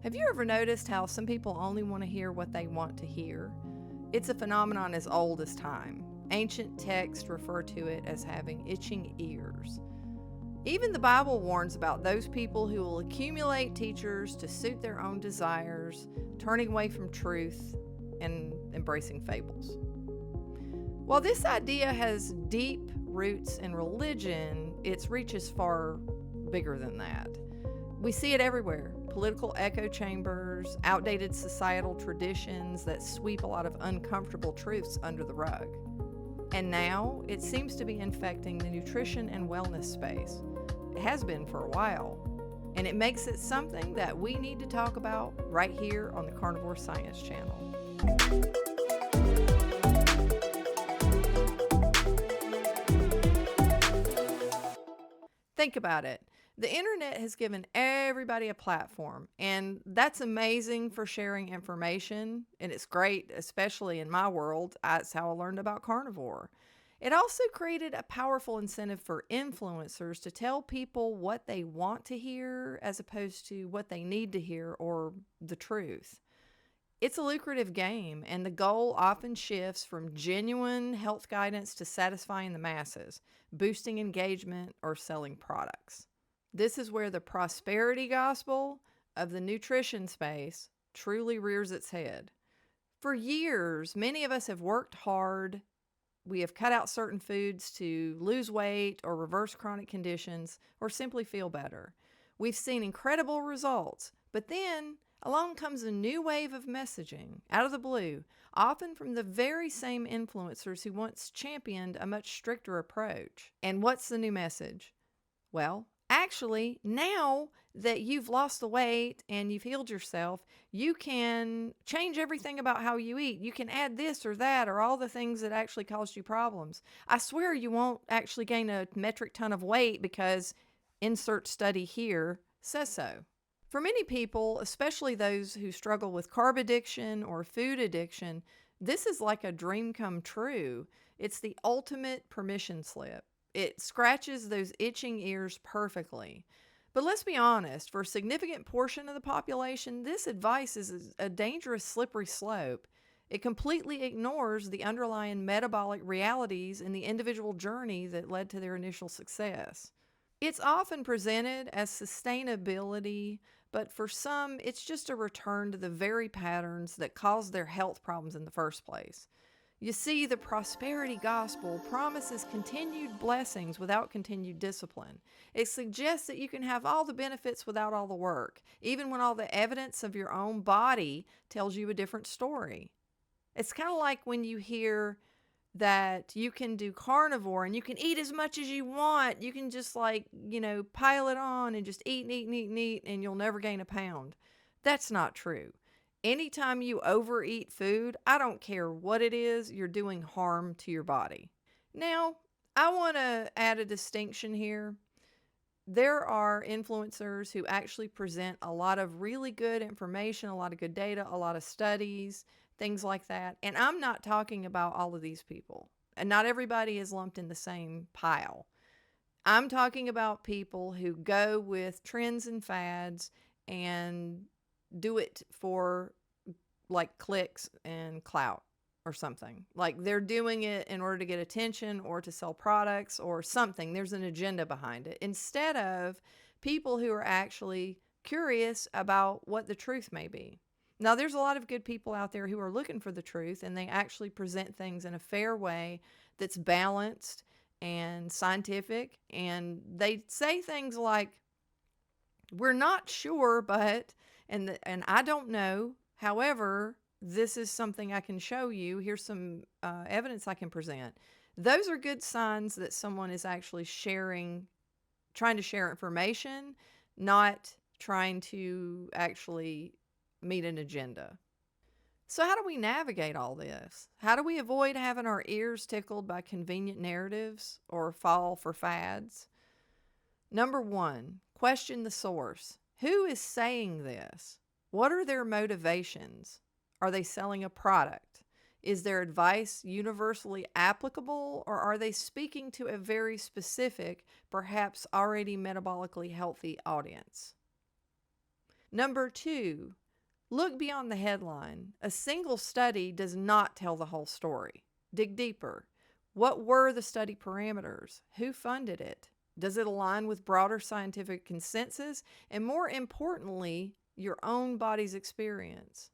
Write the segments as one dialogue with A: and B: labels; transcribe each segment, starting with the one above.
A: Have you ever noticed how some people only want to hear what they want to hear? It's a phenomenon as old as time. Ancient texts refer to it as having itching ears. Even the Bible warns about those people who will accumulate teachers to suit their own desires, turning away from truth and embracing fables. While this idea has deep roots in religion, its reach is far bigger than that. We see it everywhere. Political echo chambers, outdated societal traditions that sweep a lot of uncomfortable truths under the rug. And now it seems to be infecting the nutrition and wellness space. It has been for a while, and it makes it something that we need to talk about right here on the Carnivore Science Channel. Think about it. The internet has given everybody a platform, and that's amazing for sharing information, and it's great, especially in my world. That's how I learned about carnivore. It also created a powerful incentive for influencers to tell people what they want to hear as opposed to what they need to hear or the truth. It's a lucrative game, and the goal often shifts from genuine health guidance to satisfying the masses, boosting engagement, or selling products. This is where the prosperity gospel of the nutrition space truly rears its head. For years, many of us have worked hard. We have cut out certain foods to lose weight or reverse chronic conditions or simply feel better. We've seen incredible results, but then along comes a new wave of messaging out of the blue, often from the very same influencers who once championed a much stricter approach. And what's the new message? Well, actually, now that you've lost the weight and you've healed yourself, you can change everything about how you eat. You can add this or that or all the things that actually caused you problems. I swear you won't actually gain a metric ton of weight because insert study here says so. For many people, especially those who struggle with carb addiction or food addiction, this is like a dream come true. It's the ultimate permission slip. It scratches those itching ears perfectly. But let's be honest, for a significant portion of the population, this advice is a dangerous slippery slope. It completely ignores the underlying metabolic realities in the individual journey that led to their initial success. It's often presented as sustainability, but for some, it's just a return to the very patterns that caused their health problems in the first place. You see, the prosperity gospel promises continued blessings without continued discipline. It suggests that you can have all the benefits without all the work, even when all the evidence of your own body tells you a different story. It's kind of like when you hear that you can do carnivore and you can eat as much as you want. You can just pile it on and just eat and eat and eat and eat, and you'll never gain a pound. That's not true. Anytime you overeat food, I don't care what it is, you're doing harm to your body. Now, I want to add a distinction here. There are influencers who actually present a lot of really good information, a lot of good data, a lot of studies, things like that. And I'm not talking about all of these people. And not everybody is lumped in the same pile. I'm talking about people who go with trends and fads and do it for like clicks and clout or something. Like they're doing it in order to get attention or to sell products or something. There's an agenda behind it. Instead of people who are actually curious about what the truth may be. Now, there's a lot of good people out there who are looking for the truth, and they actually present things in a fair way that's balanced and scientific. And they say things like, we're not sure, but, and I don't know. However, this is something I can show you. Here's some evidence I can present. Those are good signs that someone is actually trying to share information, not trying to actually meet an agenda. So how do we navigate all this? How do we avoid having our ears tickled by convenient narratives or fall for fads? Number one, question the source. Who is saying this? What are their motivations? Are they selling a product? Is their advice universally applicable, or are they speaking to a very specific, perhaps already metabolically healthy audience? Number 2, look beyond the headline. A single study does not tell the whole story. Dig deeper. What were the study parameters? Who funded it? Does it align with broader scientific consensus? And more importantly, your own body's experience.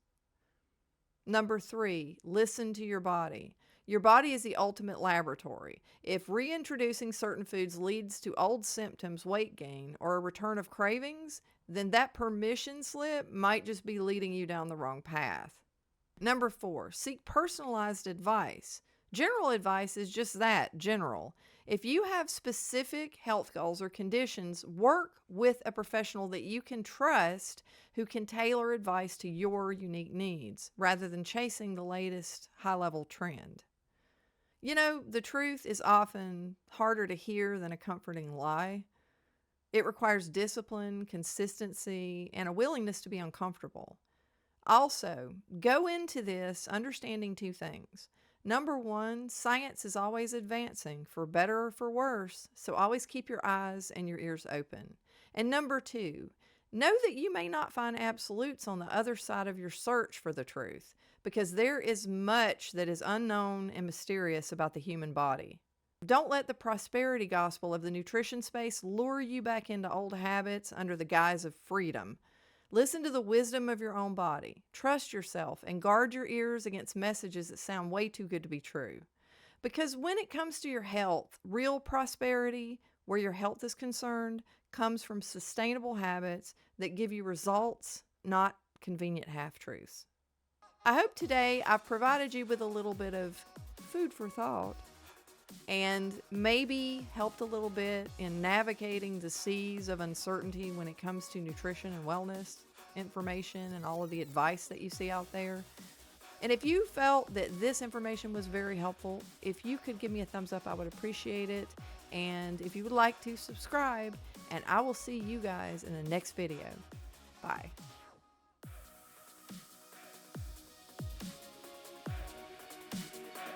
A: Number 3, listen to your body. Your body is the ultimate laboratory. If reintroducing certain foods leads to old symptoms, weight gain, or a return of cravings, then that permission slip might just be leading you down the wrong path. Number 4, seek personalized advice. General advice is just that, general. If you have specific health goals or conditions, work with a professional that you can trust who can tailor advice to your unique needs rather than chasing the latest high-level trend. You know, the truth is often harder to hear than a comforting lie. It requires discipline, consistency, and a willingness to be uncomfortable. Also, go into this understanding 2 things. Number 1, science is always advancing, for better or for worse, so always keep your eyes and your ears open. And number 2, know that you may not find absolutes on the other side of your search for the truth, because there is much that is unknown and mysterious about the human body. Don't let the prosperity gospel of the nutrition space lure you back into old habits under the guise of freedom. Listen to the wisdom of your own body. Trust yourself and guard your ears against messages that sound way too good to be true. Because when it comes to your health, real prosperity, where your health is concerned, comes from sustainable habits that give you results, not convenient half-truths. I hope today I've provided you with a little bit of food for thought and maybe helped a little bit in navigating the seas of uncertainty when it comes to nutrition and wellness information and all of the advice that you see out there. And if you felt that this information was very helpful, if you could give me a thumbs up, I would appreciate it. And if you would like to subscribe, and I will see you guys in the next video. Bye.